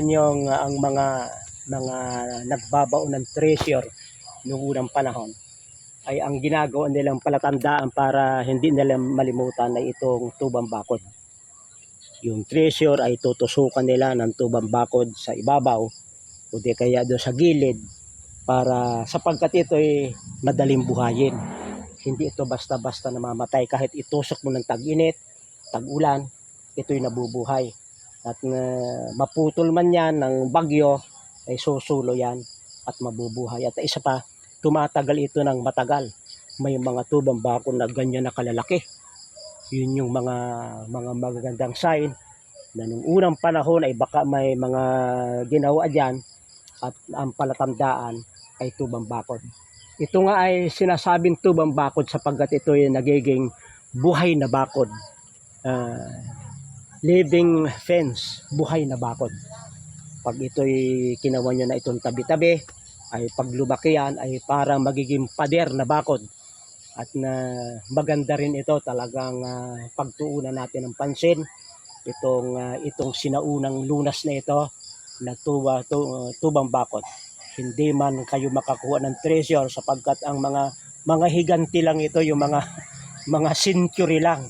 yung ang mga nagbabaon ng treasure noong unang panahon ay ang ginagawa nilang palatandaan para hindi nila malimutan ay itong tubang bakod. Yung treasure ay tutusukan nila ng tubang bakod sa ibabaw o di kaya doon sa gilid para sapagkat ito ay madaling buhayin. Hindi ito basta-basta namamatay kahit itusok mo ng tag-init, tag-ulan, ito'y nabubuhay. At maputol man yan ng bagyo, ay susulo yan at mabubuhay. At isa pa, tumatagal ito ng matagal. May mga tubang bakod na ganyan na kalalaki. Yun yung mga magagandang sign na nung unang panahon ay baka may mga ginawa dyan at ang palatandaan ay tubang bakod. Ito nga ay sinasabing tubang bakod sapagkat ito ay nagiging buhay na bakod. Living fence, buhay na bakod. Pag ito'y kinawan nyo na itong tabi-tabi, ay pag lumaki yan, ay parang magiging pader na bakod. At maganda rin ito talagang pagtuunan natin ng pansin. Itong sinaunang lunas na ito, na tubang bakod. Hindi man kayo makakuha ng treasure sapagkat ang mga higanti lang ito, yung mga century lang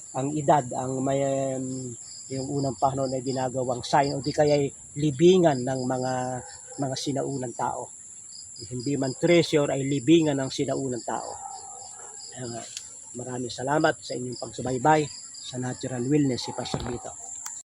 ang edad, ang may yung unang panahon ay ginagawang sign o di kaya libingan ng mga sinaunang tao. Hindi man treasure ay libingan ng sinaunang tao. Maraming salamat sa inyong pagsubaybay sa Natural Wellness si Pastor Vito.